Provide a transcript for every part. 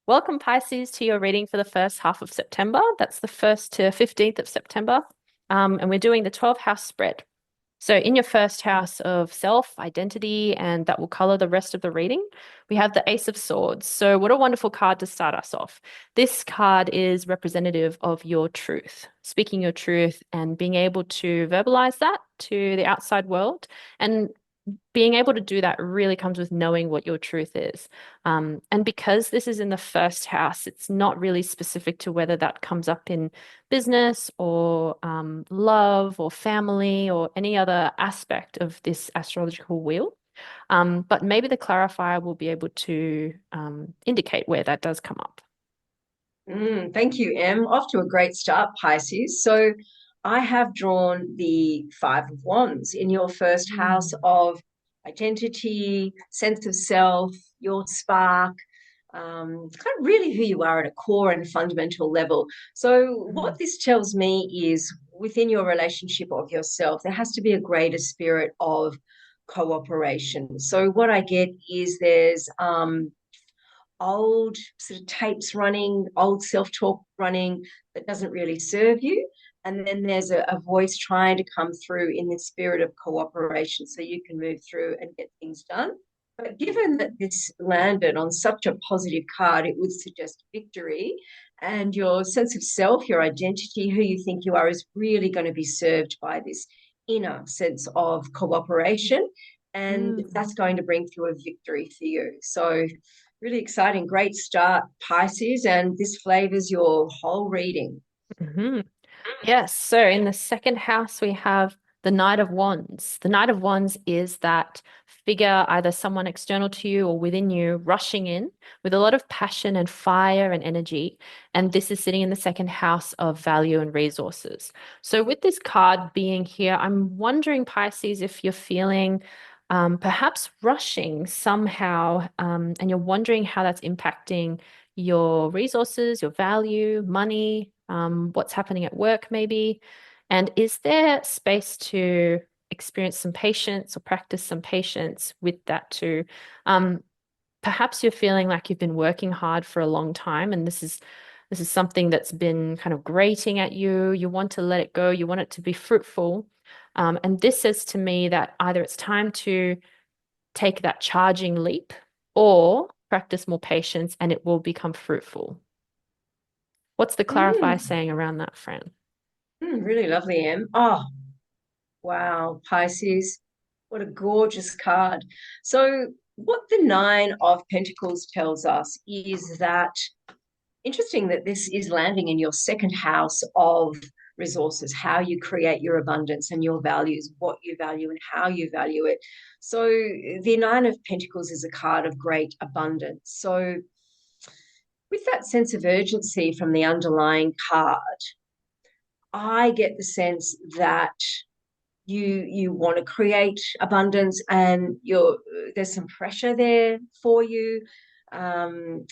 Welcome, Pisces, to your reading for the first half of September. That's the 1st to 15th of September. And we're doing the 12 house spread. So, in your first house of self, identity, and that will color the rest of the reading, we have the Ace of Swords. So, what a wonderful card to start us off. This card is representative of your truth, speaking your truth and being able to verbalize that to the outside world. And being able to do that really comes with knowing what your truth is. And because this is in the first house, it's not really specific to whether that comes up in business or love or family or any other aspect of this astrological wheel. But maybe the clarifier will be able to indicate where that does come up. Thank you, Em. Off to a great start, Pisces. So I have drawn the Five of Wands in your first house Mm. of identity, sense of self, your spark, kind of really who you are at a core and fundamental level. So what Mm. this tells me is within your relationship of yourself, there has to be a greater spirit of cooperation. So what I get is there's old sort of tapes running, old self talk running that doesn't really serve you. And then there's a voice trying to come through in the spirit of cooperation so you can move through and get things done. But given that this landed on such a positive card, it would suggest victory. And your sense of self, your identity, who you think you are, is really going to be served by this inner sense of cooperation. And Mm. that's going to bring through a victory for you. So, really exciting. Great start, Pisces. And this flavors your whole reading. Mhm. Yes. So in the second house, we have the Knight of Wands. The Knight of Wands is that figure, either someone external to you or within you, rushing in with a lot of passion and fire and energy. And this is sitting in the second house of value and resources. So with this card being here, I'm wondering, Pisces, if you're feeling perhaps rushing somehow, and you're wondering how that's impacting your resources, your value, money, what's happening at work, maybe. And is there space to experience some patience or practice some patience with that too? Um, Perhaps you're feeling like you've been working hard for a long time, and this is something that's been kind of grating at you. You want to let it go, you want it to be fruitful. And this says to me that either it's time to take that charging leap or practice more patience and it will become fruitful. What's the clarifier Mm, saying around that, Fran? really lovely, Em. Oh, wow, Pisces. What a gorgeous card. So, what the Nine of Pentacles tells us is that interesting that this is landing in your second house of resources, how you create your abundance and your values, what you value and how you value it. So, the Nine of Pentacles is a card of great abundance. So, with that sense of urgency from the underlying card, I get the sense that you want to create abundance and there's some pressure there for you,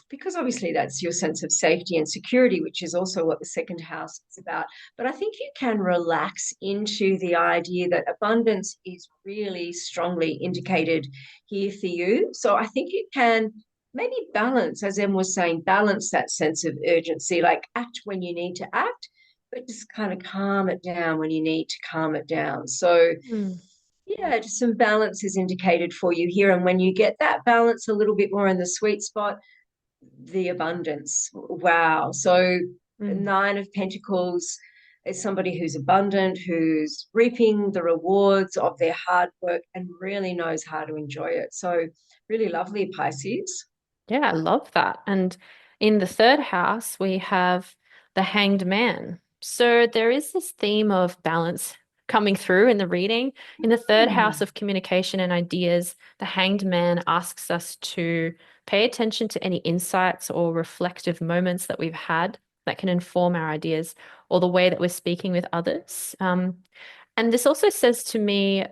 because obviously that's your sense of safety and security, which is also what the second house is about. But I think you can relax into the idea that abundance is really strongly indicated here for you. So I think you can maybe balance, as Em was saying, balance that sense of urgency, like act when you need to act, but just kind of calm it down when you need to calm it down. So, Mm. yeah, just some balance is indicated for you here. And when you get that balance a little bit more in the sweet spot, the abundance. Wow. So, Mm. Nine of Pentacles is somebody who's abundant, who's reaping the rewards of their hard work and really knows how to enjoy it. So, really lovely, Pisces. Yeah, I love that. And in the third house, we have the Hanged Man. So there is this theme of balance coming through in the reading. In the third house Mm. of communication and ideas, the Hanged Man asks us to pay attention to any insights or reflective moments that we've had that can inform our ideas or the way that we're speaking with others. And this also says to me,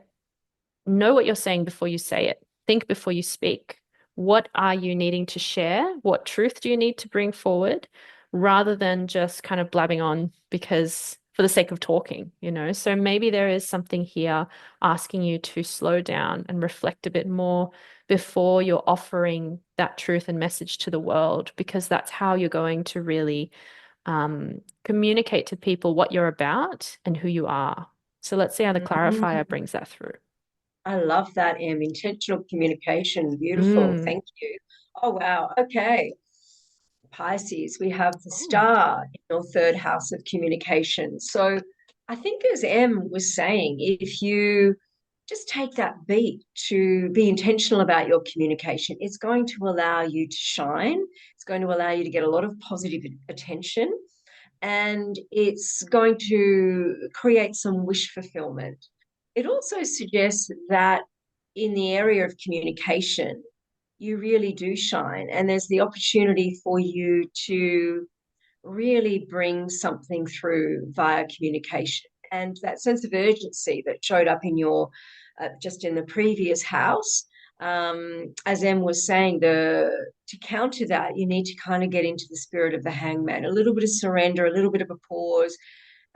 know what you're saying before you say it. Think before you speak. What are you needing to share? What truth do you need to bring forward rather than just kind of blabbing on because for the sake of talking, you know? So maybe there is something here asking you to slow down and reflect a bit more before you're offering that truth and message to the world, because that's how you're going to really communicate to people what you're about and who you are. So let's see how the clarifier Mm. brings that through. I love that, Em. Intentional communication. Beautiful. Mm. Thank you. Oh, wow. Okay. Pisces, we have the Oh. star in your third house of communication. So I think, as Em was saying, if you just take that beat to be intentional about your communication, it's going to allow you to shine. It's going to allow you to get a lot of positive attention, and it's going to create some wish fulfillment. It also suggests that in the area of communication, you really do shine, and there's the opportunity for you to really bring something through via communication. And that sense of urgency that showed up in your just in the previous house, as Em was saying, the to counter that, you need to kind of get into the spirit of the hangman, a little bit of surrender, a little bit of a pause,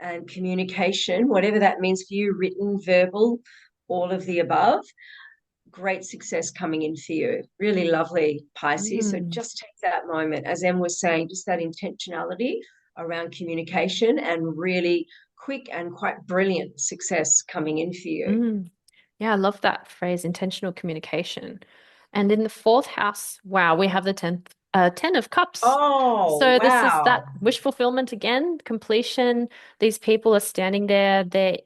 and communication, whatever that means for you, written, verbal, all of the above. Great success coming in for you. Really lovely, Pisces. So Mm. just take that moment, as Em was saying, just that intentionality around communication, and really quick and quite brilliant success coming in for you. Mm. Yeah, I love that phrase, intentional communication. And in the fourth house, wow, we have the 10 of cups. Oh, So this is that wow. wish fulfillment again, completion. These people are standing there, they're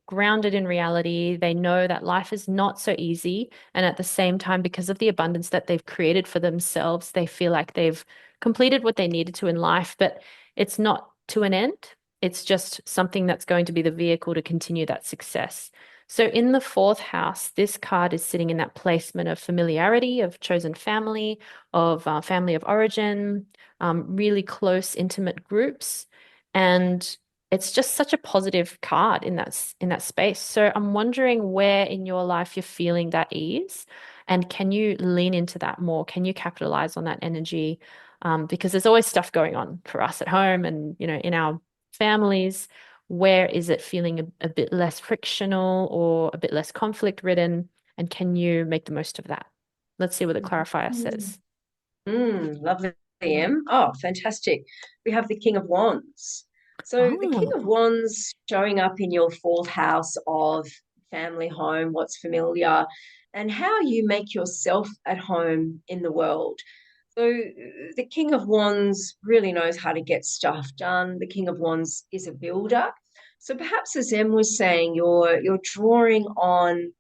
grounded in reality. They know that life is not so easy. And at the same time, because of the abundance that they've created for themselves, they feel like they've completed what they needed to in life, but it's not to an end. It's just something that's going to be the vehicle to continue that success. So in the fourth house, this card is sitting in that placement of familiarity, of chosen family, of family of origin, really close, intimate groups, and it's just such a positive card in that space. So I'm wondering where in your life you're feeling that ease, and can you lean into that more? Can you capitalize on that energy? Because there's always stuff going on for us at home and in our families. Where is it feeling a bit less frictional or a bit less conflict ridden? And can you make the most of that? Let's see what the clarifier Mm. says. Lovely, Em. Oh, fantastic. We have the King of Wands. So the King Oh, of Wands showing up in your fourth house of family home, what's familiar, and how you make yourself at home in the world. So the King of Wands really knows how to get stuff done. The King of Wands is a builder. So perhaps, as Em was saying, you're drawing on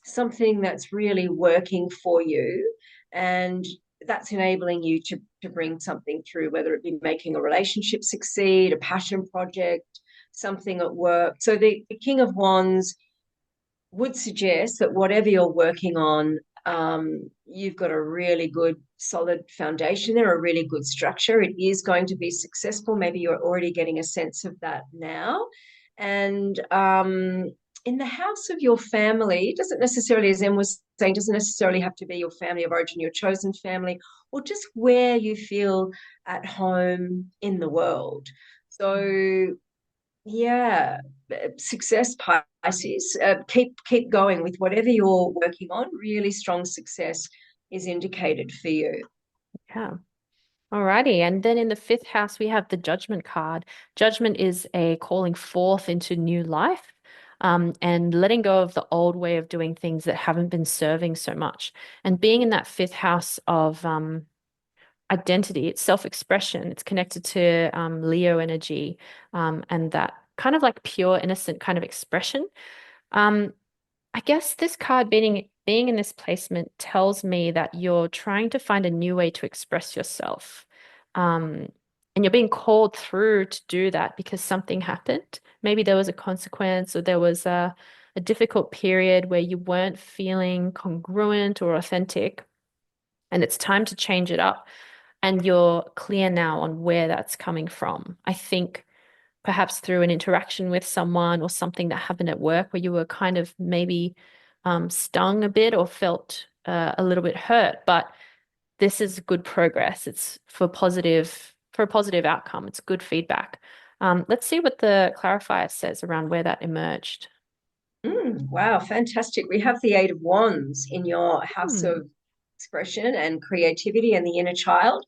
something that's really working for you, and that's enabling you to bring something through, whether it be making a relationship succeed, a passion project, something at work. So the King of Wands would suggest that whatever you're working on, you've got a really good solid foundation there, a really good structure. It is going to be successful. Maybe you're already getting a sense of that now. And in the house of your family, it doesn't necessarily, as Em was saying, doesn't necessarily have to be your family of origin, your chosen family, or just where you feel at home in the world. So yeah, success, Pisces. Keep going with whatever you're working on. Really strong success is indicated for you. yeah. Alrighty. And then in the fifth house, we have the Judgment card. Judgment is a calling forth into new life, and letting go of the old way of doing things that haven't been serving so much. And being in that fifth house of identity, it's self-expression, it's connected to Leo energy, and that kind of like pure, innocent kind of expression. Um, I guess this card being in this placement tells me that you're trying to find a new way to express yourself. Um, and you're being called through to do that because something happened. Maybe there was a consequence or there was a difficult period where you weren't feeling congruent or authentic, and it's time to change it up. And you're clear now on where that's coming from. I think perhaps through an interaction with someone or something that happened at work where you were kind of maybe stung a bit or felt a little bit hurt. But this is good progress. It's for a positive outcome. It's good feedback. Let's see what the clarifier says around where that emerged. Wow, fantastic. We have the Eight of Wands in your house Hmm. of expression and creativity and the inner child.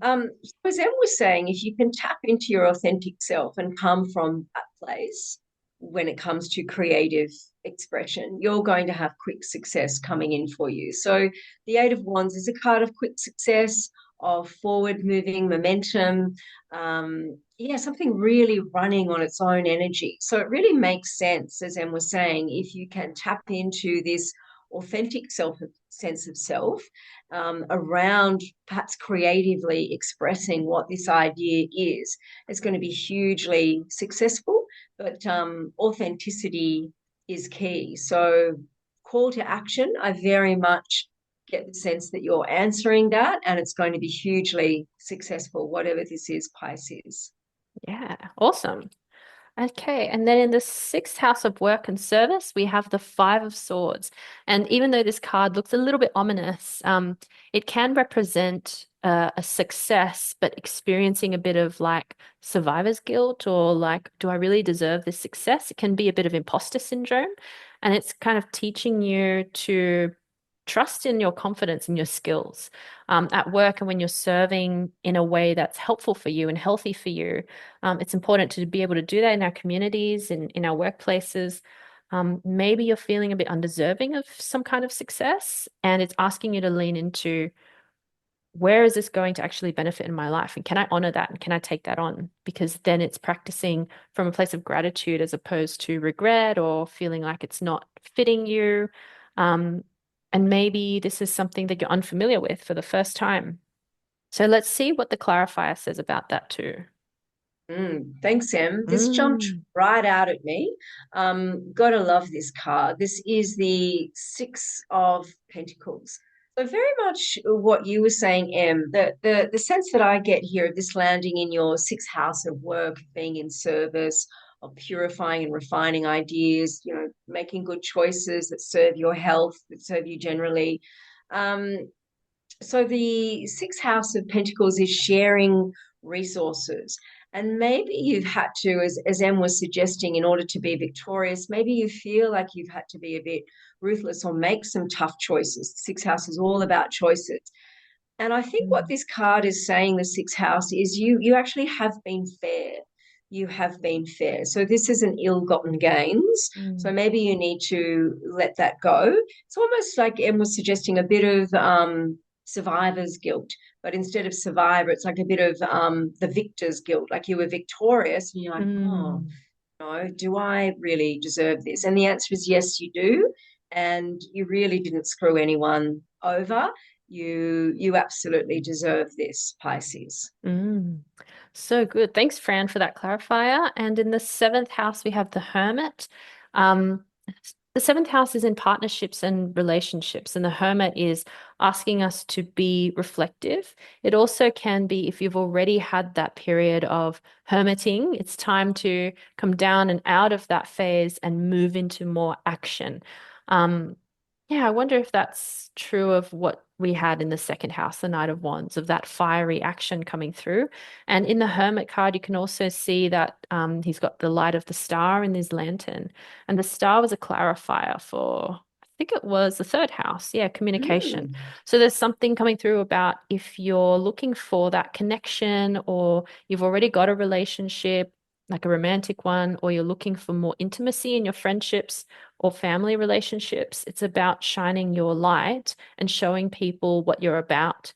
Mhm. So as Em was saying, if you can tap into your authentic self and come from that place when it comes to creative expression, you're going to have quick success coming in for you. So the Eight of Wands is a card of quick success, of forward moving momentum. Yeah, something really running on its own energy. So it really makes sense, as Em was saying, if you can tap into this authentic sense of self around perhaps creatively expressing what this idea is, it's going to be hugely successful. But authenticity is key. So, call to action, I very much get the sense that you're answering that and it's going to be hugely successful, whatever this is, Pisces. Yeah, awesome. Okay, and then in the sixth house of work and service, we have the Five of Swords. And even though this card looks a little bit ominous, it can represent a success, but experiencing a bit of like survivor's guilt or like, do I really deserve this success? It can be a bit of imposter syndrome. And it's kind of teaching you to trust in your confidence and your skills at work and when you're serving in a way that's helpful for you and healthy for you. It's important to be able to do that in our communities and in our workplaces. Maybe you're feeling a bit undeserving of some kind of success, and it's asking you to lean into where is this going to actually benefit in my life? And can I honor that? And can I take that on? Because then it's practicing from a place of gratitude as opposed to regret or feeling like it's not fitting you. Um, and maybe this is something that you're unfamiliar with for the first time. So let's see what the clarifier says about that too. Thanks, Em. This jumped Mm. right out at me. Gotta love this card. This is the Six of Pentacles. So very much what you were saying, Em, the sense that I get here of this landing in your sixth house of work, being in service, of purifying and refining ideas, making good choices that serve your health, that serve you generally. Um, so the sixth house of pentacles is sharing resources. And maybe you've had to, as Em was suggesting, in order to be victorious, maybe you feel like you've had to be a bit ruthless or make some tough choices. The sixth house is all about choices. And I think what Mm. this card is saying, the sixth house, is you actually have been fair. You have been fair. So this isn't ill-gotten gains. So Mm. maybe you need to let that go. It's almost like Em was suggesting a bit of survivor's guilt, but instead of survivor, it's like a bit of the victor's guilt. Like you were victorious, and you're like, oh, Mm. no, do I really deserve this? And the answer is yes, you do. And you really didn't screw anyone over. You absolutely deserve this, Pisces. Mm. So good. Thanks, Fran, for that clarifier. And in the seventh house, we have the Hermit. Um, the seventh house is in partnerships and relationships, and the Hermit is asking us to be reflective. It also can be if you've already had that period of hermiting, it's time to come down and out of that phase and move into more action. Um, yeah, I wonder if that's true of what we had in the second house, the Knight of Wands, of that fiery action coming through. And in the Hermit card, you can also see that he's got the light of the star in his lantern. And the star was a clarifier for, I think it was the third house. Yeah, communication. Mm, So there's something coming through about if you're looking for that connection or you've already got a relationship, like a romantic one, or you're looking for more intimacy in your friendships or family relationships, it's about shining your light and showing people what you're about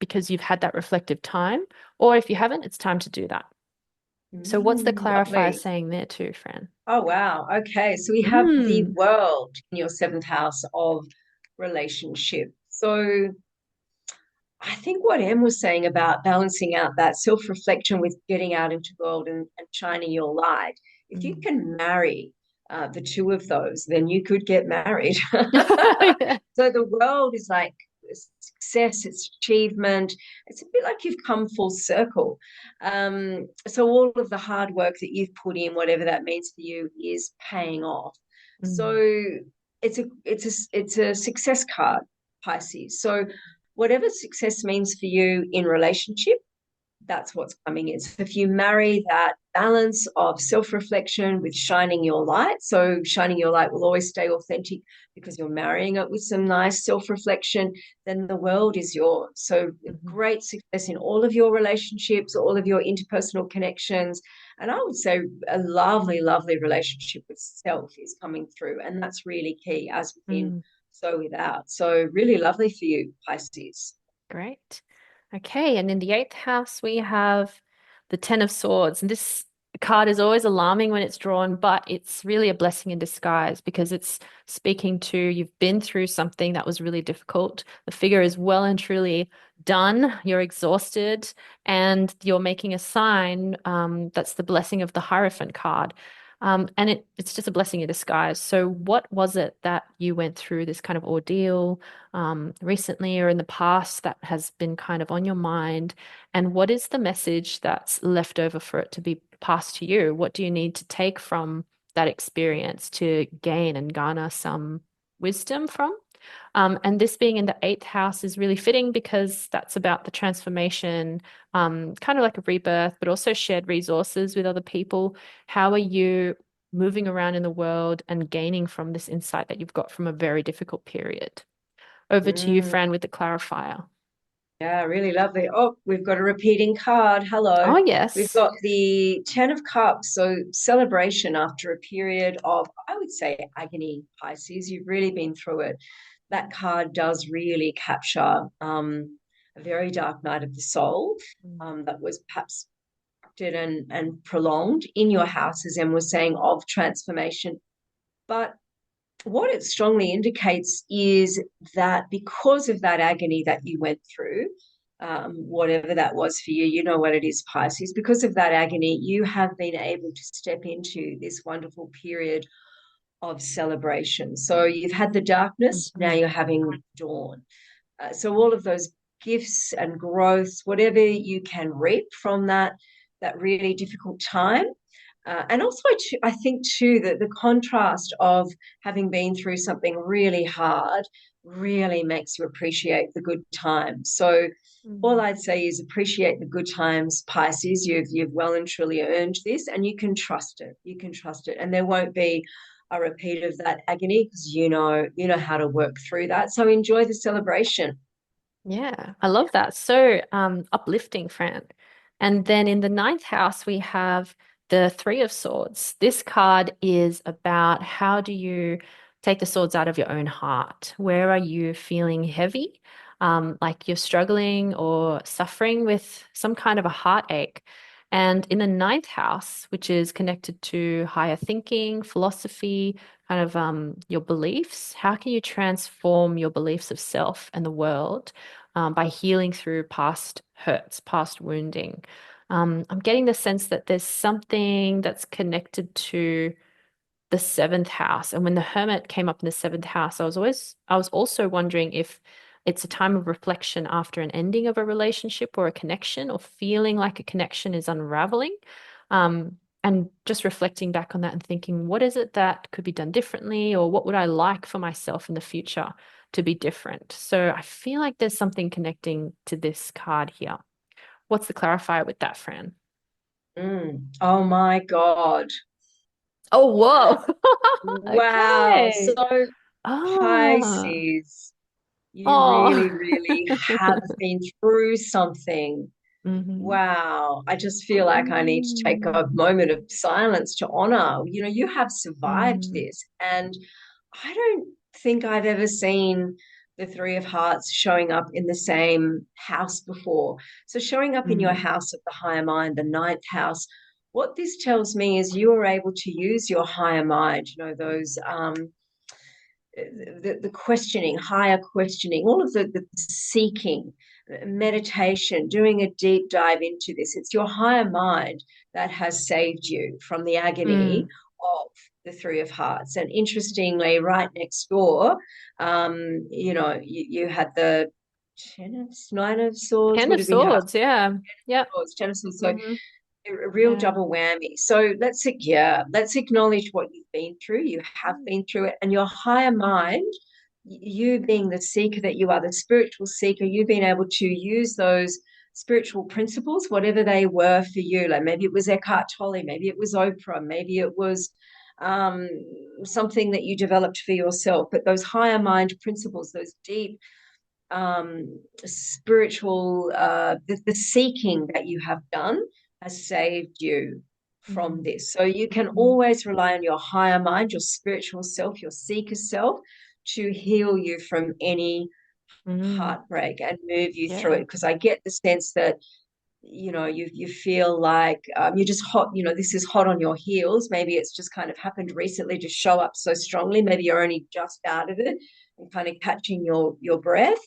because you've had that reflective time. Or if you haven't, it's time to do that. So, what's the clarifier lovely. saying there too, Fran? Oh, wow. Okay. So we have the Mm, world in your seventh house of relationship. So I think what Em was saying about balancing out that self-reflection with getting out into the world and shining your light, if you mm. can marry the two of those, then you could get married. Yeah. So the world is like success, it's achievement. It's a bit like you've come full circle. So all of the hard work that you've put in, whatever that means for you, is paying off. Mm, So it's a success card, Pisces. So whatever success means for you in relationship, that's what's coming in. So if you marry that balance of self-reflection with shining your light, so shining your light will always stay authentic because you're marrying it with some nice self-reflection, then the world is yours. So Mhm. great success in all of your relationships, all of your interpersonal connections. And I would say a lovely, lovely relationship with self is coming through. And that's really key, as within, Mm. so without. So really lovely for you, Pisces. Great. Okay, and in the eighth house, we have the Ten of Swords. And this card is always alarming when it's drawn, but it's really a blessing in disguise because it's speaking to you've been through something that was really difficult. The figure is well and truly done. You're exhausted, and you're making a sign that's the blessing of the Hierophant card. And it's just a blessing in disguise. So, what was it that you went through this kind of ordeal? Recently or in the past that has been kind of on your mind? And what is the message that's left over for it to be passed to you? What do you need to take from that experience to gain and garner some wisdom from? And this being in the eighth house is really fitting because that's about the transformation, kind of like a rebirth, but also shared resources with other people. How are you moving around in the world and gaining from this insight that you've got from a very difficult period? Over to you, Mm. Fran, with the clarifier. Yeah, really lovely. Oh, we've got a repeating card. Hello. Oh, We've yes. got the Ten of Cups. So, celebration after a period of, I would say, agony, Pisces. You've really been through it. That card does really capture a very dark night of the soul Mm. that was perhaps and prolonged in your house, as Em was saying, of transformation. But what it strongly indicates is that because of that agony that you went through, whatever that was for you, you know what it is, Pisces. Because of that agony, you have been able to step into this wonderful period of celebration. So you've had the darkness, now Mhm. you're having dawn. So all of those gifts and growth, whatever you can reap from that really difficult time, and also, I think too that the contrast of having been through something really hard really makes you appreciate the good times. So, all Mm. I'd say is appreciate the good times, Pisces. You've well and truly earned this, and you can trust it. You can trust it, and there won't be a repeat of that agony because you know how to work through that. So enjoy the celebration. Yeah, I love that. So uplifting, Fran. And then in the ninth house, we have the Three of Swords. This card is about how do you take the swords out of your own heart? Where are you feeling heavy? Like you're struggling or suffering with some kind of a heartache. And in the ninth house, which is connected to higher thinking, philosophy, kind of your beliefs, how can you transform your beliefs of self and the world? By healing through past hurts, past wounding. I'm getting the sense that there's something that's connected to the seventh house. And when the hermit came up in the seventh house, I was also wondering if it's a time of reflection after an ending of a relationship or a connection, or feeling like a connection is unraveling. And just reflecting back on that and thinking, what is it that could be done differently, or what would I like for myself in the future to be different? So I feel like there's something connecting to this card here. What's the clarifier with that, Fran? Oh my God. Oh, whoa. Wow. Okay. So Ah. Pisces, you Oh. really, really have been through something. Hmm. Wow. I just feel like I need to take Mm. a moment of silence to honor. You have survived Mm. this. And I don't think I've ever seen the Three of Hearts showing up in the same house before. So, showing up in your Mm. house of the higher mind, the ninth house, what this tells me is you are able to use your higher mind, those the questioning, higher questioning, all of the seeking, meditation, doing a deep dive into this. It's your higher mind that has saved you from the agony Mm. of the Three of Hearts. And interestingly, right next door, you had the Nine of Swords Ten would of have been house. Swords, yeah. Yep. Ten of Swords. So Hmm. a real Yeah. double whammy. So let's acknowledge what you've been through. You have been through it, and your higher mind, you being the seeker that you are, the spiritual seeker, you've been able to use those spiritual principles, whatever they were for you. Like maybe it was Eckhart Tolle, maybe it was Oprah, maybe it was um, something that you developed for yourself. But those higher mind principles, those deep spiritual, the seeking that you have done has saved you from Mm. this. So you can Mm. always rely on your higher mind, your spiritual self, your seeker self to heal you from any Mm. heartbreak and move you through it. Yeah. Because I get the sense that you feel like you're just hot, this is hot on your heels. Maybe it's just kind of happened recently to show up so strongly. Maybe you're only just out of it and kind of catching your breath.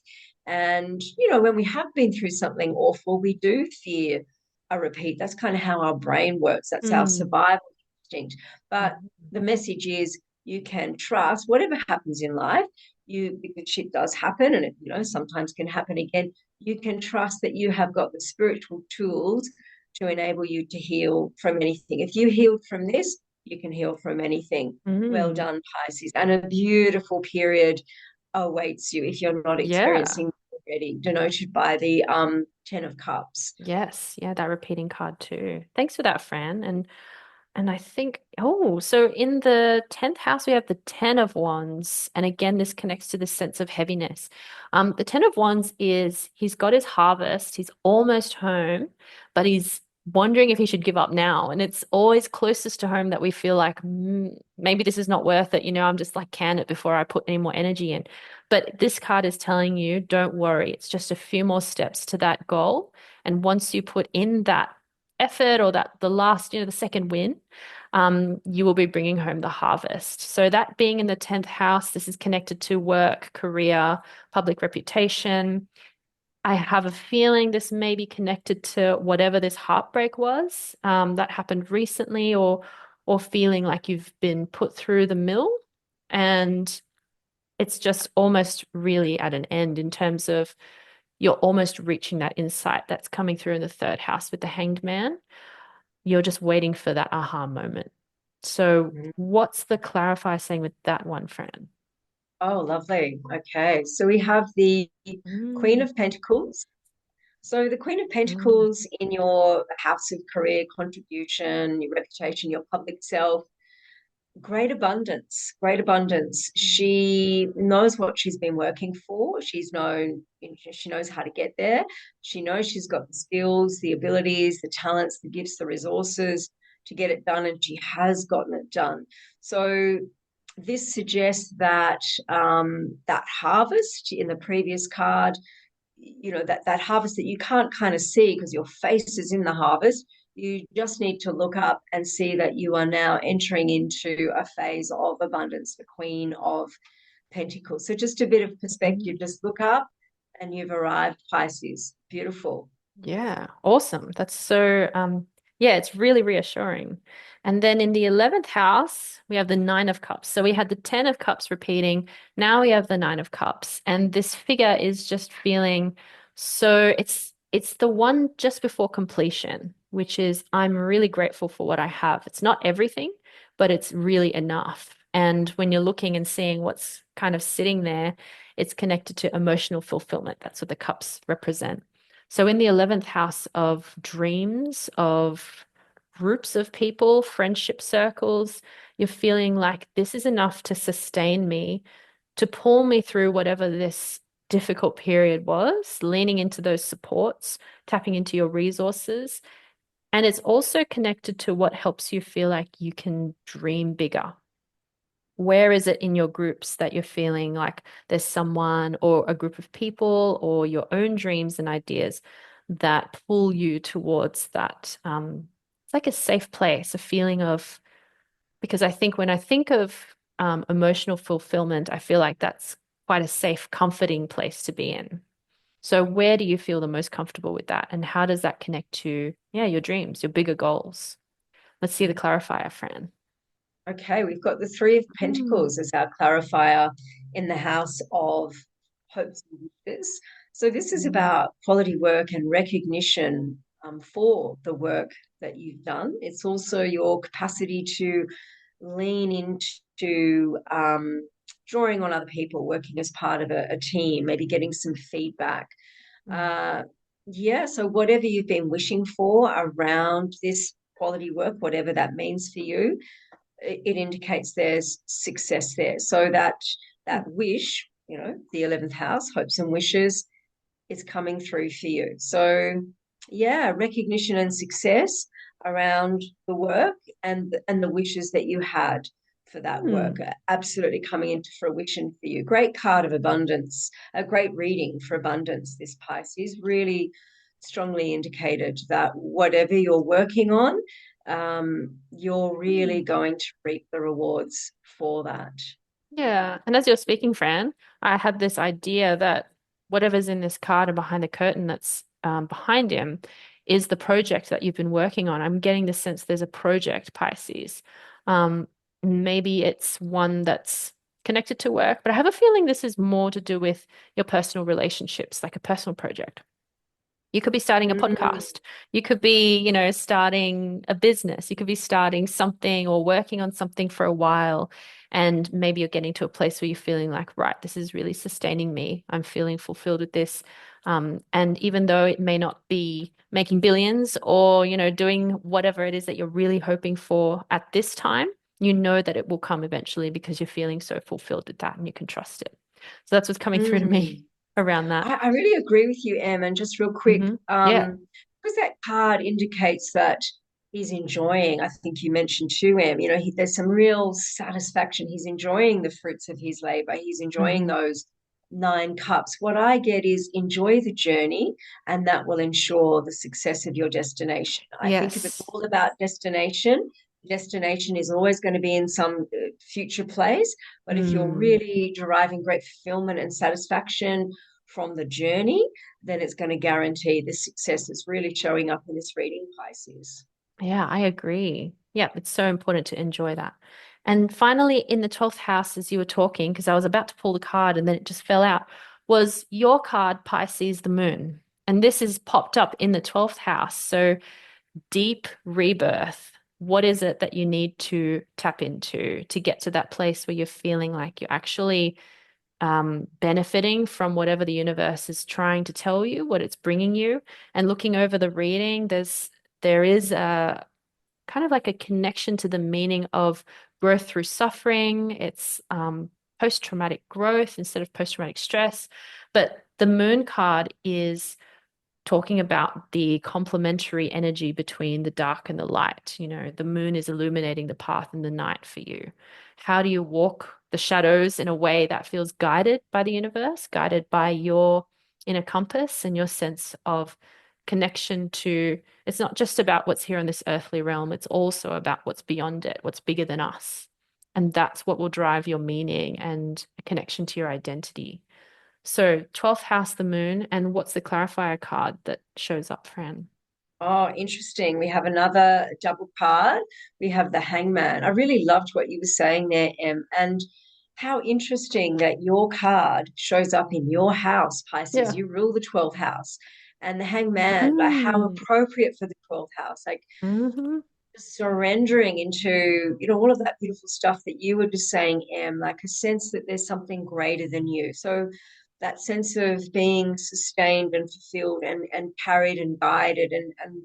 And when we have been through something awful, we do fear a repeat. That's kind of how our brain works. That's our Mm. survival instinct. But Mm. the message is you can trust whatever happens in life. Because shit does happen, and it sometimes can happen again. You can trust that you have got the spiritual tools to enable you to heal from anything. If you healed from this, you can heal from anything. Well Mm. done, Pisces. And a beautiful period awaits you if you're not Yeah. experiencing already, denoted by the Ten of Cups. Yes. Yeah, that repeating card too. Thanks for that, Fran. And I think, oh, so in the 10th house, we have the 10 of Wands. And again, this connects to this sense of heaviness. The 10 of Wands is he's got his harvest, he's almost home, but he's wondering if he should give up now. And it's always closest to home that we feel like, maybe this is not worth it. I'm just like, can it before I put any more energy in. But this card is telling you, don't worry, it's just a few more steps to that goal. And once you put in that effort or that the last, the second win, you will be bringing home the harvest. So that being in the 10th house, this is connected to work, career, public reputation. I have a feeling this may be connected to whatever this heartbreak was that happened recently, or feeling like you've been put through the mill, and it's just almost really at an end in terms of you're almost reaching that insight that's coming through in the third house with the Hanged Man. You're just waiting for that aha moment. So, what's the clarifier saying with that one, Fran? Oh, lovely. Okay. So we have the Queen Mm. of Pentacles. So the Queen of Mm. Pentacles in your house of career, contribution, your reputation, your public self, great abundance, great abundance. Mm. She knows what she's been working for. She knows how to get there. She knows she's got the skills, the abilities, the talents, the gifts, the resources to get it done, and she has gotten it done. So this suggests that that harvest in the previous card, that harvest that you can't kind of see because your face is in the harvest. You just need to look up and see that you are now entering into a phase of abundance, the Queen of Pentacles. So just a bit of Mm. perspective, just look up and you've arrived, Pisces. Beautiful. Yeah, awesome. That's so, yeah, it's really reassuring. And then in the 11th house, we have the Nine of Cups. So we had the 10 of Cups repeating. Now we have the Nine of Cups. And this figure is just feeling so it's the one just before completion, which is I'm really grateful for what I have. It's not everything, but it's really enough. And when you're looking and seeing what's kind of sitting there, it's connected to emotional fulfillment. That's what the cups represent. So in the 11th house of dreams, of groups of people, friendship circles, you're feeling like this is enough to sustain me, to pull me through whatever this difficult period was, leaning into those supports, tapping into your resources. And it's also connected to what helps you feel like you can dream bigger. Where is it in your groups that you're feeling like there's someone or a group of people or your own dreams and ideas that pull you towards that? It's like a safe place, a feeling of, because I think when I think of emotional fulfillment, I feel like that's quite a safe, comforting place to be in. So where do you feel the most comfortable with that? And how does that connect to, yeah, your dreams, your bigger goals? Let's see the clarifier, Fran. Okay, we've got the Three of Mm. Pentacles as our clarifier in the house of hopes and wishes. So this is Mm. about quality work and recognition for the work that you've done. It's also your capacity to lean into drawing on other people, working as part of a team, maybe getting some feedback. Mm. Uh, Yeah, so whatever you've been wishing for around this quality work, whatever that means for you, it indicates there's success there. So that wish, the 11th house, hopes and wishes, is coming through for you. So yeah, recognition and success around the work and the wishes that you had for that work Hmm. are absolutely coming into fruition for you. Great card of abundance, a great reading for abundance. This Pisces really strongly indicated that whatever you're working on, you're really Hmm. going to reap the rewards for that. Yeah. And as you're speaking, Fran, I had this idea that whatever's in this card and behind the curtain that's behind him is the project that you've been working on. I'm getting the sense there's a project, Pisces. Maybe it's one that's connected to work, but I have a feeling this is more to do with your personal relationships, like a personal project. You could be starting a Mm, podcast. You could be, starting a business. You could be starting something or working on something for a while. And maybe you're getting to a place where you're feeling like, right, this is really sustaining me. I'm feeling fulfilled with this. And even though it may not be making billions or, doing whatever it is that you're really hoping for at this time, you know that it will come eventually because you're feeling so fulfilled with that and you can trust it. So that's what's coming through to me mm. around that. I really agree with you, Em. And just real quick, Yeah. because that card indicates that he's enjoying, I think you mentioned too, Em, there's some real satisfaction. He's enjoying the fruits of his labor. He's enjoying Hmm. those 9 cups. What I get is enjoy the journey, and that will ensure the success of your destination. I think if it's Yes. all about destination is always going to be in some future place. But if you're Mm. really deriving great fulfillment and satisfaction from the journey, then it's going to guarantee the success that's really showing up in this reading, Pisces. Yeah, I agree. Yeah, it's so important to enjoy that. And finally, in the 12th house, as you were talking, because I was about to pull the card and then it just fell out, was your card, Pisces, the moon. And this is popped up in the 12th house. So deep rebirth. What is it that you need to tap into to get to that place where you're feeling like you're actually benefiting from whatever the universe is trying to tell you, what it's bringing you? And looking over the reading, there is a kind of like a connection to the meaning of growth through suffering. It's post-traumatic growth instead of post-traumatic stress. But the moon card is talking about the complementary energy between the dark and the light. The moon is illuminating the path in the night for you. How do you walk the shadows in a way that feels guided by the universe, guided by your inner compass and your sense of connection to, it's not just about what's here in this earthly realm, it's also about what's beyond it, what's bigger than us. And that's what will drive your meaning and a connection to your identity. So 12th house, the moon, and what's the clarifier card that shows up, Fran? Oh, interesting. We have another double card. We have the hangman. I really loved what you were saying there, Em. And how interesting that your card shows up in your house, Pisces. Yeah. You rule the 12th house. And the hangman, like how Mm. appropriate for the 12th house. Like Hmm. surrendering into, all of that beautiful stuff that you were just saying, Em, like a sense that there's something greater than you. So that sense of being sustained and fulfilled and carried and guided and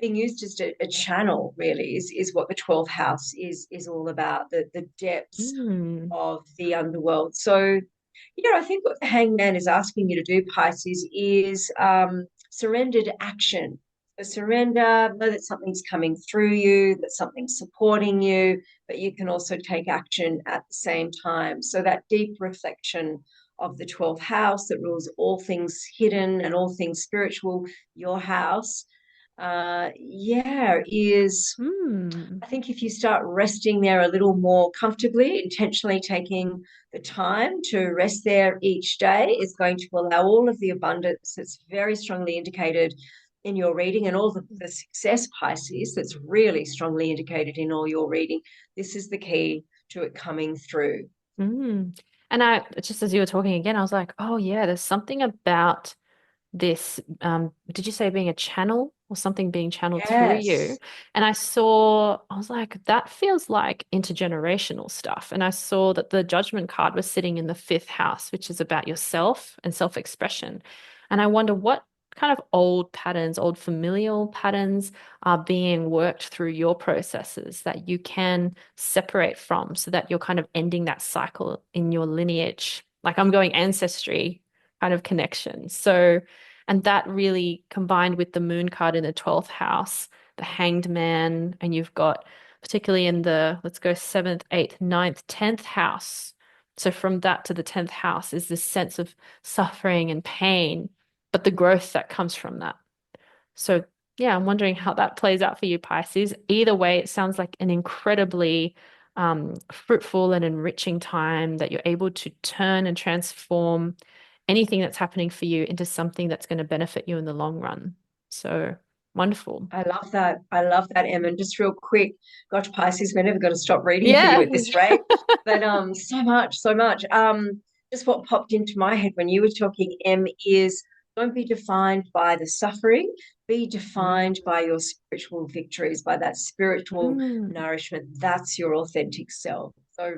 being used as a channel really is what the 12th house is all about, the depths Mm. of the underworld. So, I think what the hangman is asking you to do, Pisces, is surrender to action. So surrender, know that something's coming through you, that something's supporting you, but you can also take action at the same time. So that deep reflection of the 12th house that rules all things hidden and all things spiritual, your house, is Mm. I think if you start resting there a little more comfortably, intentionally taking the time to rest there each day is going to allow all of the abundance that's very strongly indicated in your reading and all the success, Pisces, that's really strongly indicated in all your reading. This is the key to it coming through. Mm. And just as you were talking again, I was like, oh yeah, there's something about this. Did you say being a channel or something being channeled through you? Yes. And I was like, that feels like intergenerational stuff. And I saw that the judgment card was sitting in the fifth house, which is about yourself and self-expression. And I wonder what kind of old patterns, old familial patterns are being worked through your processes that you can separate from so that you're kind of ending that cycle in your lineage. Like I'm going ancestry kind of connection. So, and that really combined with the moon card in the 12th house, the hanged man, and you've got particularly in the, let's go seventh, eighth, ninth, 10th house. So from that to the 10th house is this sense of suffering and pain, but the growth that comes from that. So yeah, I'm wondering how that plays out for you, Pisces. Either way, it sounds like an incredibly fruitful and enriching time that you're able to turn and transform anything that's happening for you into something that's going to benefit you in the long run. So wonderful. I love that. I love that, Em. And just real quick, gosh, Pisces, we're never going to stop reading for you Yeah. at this rate. But so much, so much. Just what popped into my head when you were talking, Em, is don't be defined by the suffering, be defined Mm. by your spiritual victories, by that spiritual Mm. nourishment. That's your authentic self. So Yeah,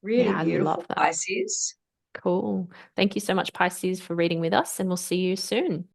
really I love beautiful, that. Pisces. Cool. Thank you so much, Pisces, for reading with us, and we'll see you soon.